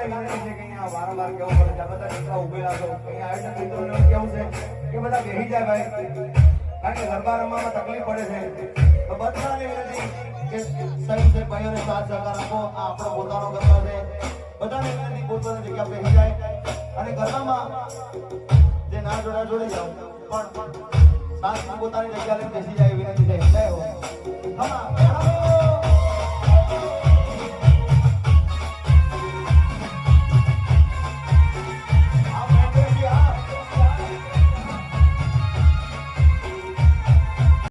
વિનંતી છે કે અહીંયા વારંવાર કેવું પડે છે બધા દીકરા ઉભેલા છો અહીંયા આયોજક મિત્રોને કેવું છે કે બધા બેસી જાય ભાઈ કારણ કે ગરબા રમવામાં તકલીફ પડે છે તો બધાને વિનંતી કે સહી છે ભાઈઓને સાથ સહકાર આપો આ આપણો પોતાનો ગરબા છે બધાને વિનંતી પોતાની જગ્યા બેસી જાય અને ગરબામાં જે ના જોડી જાઓ પણ સાથ પોતાની જગ્યા લઈને બેસી જાય વિનંતી છે જય હો હા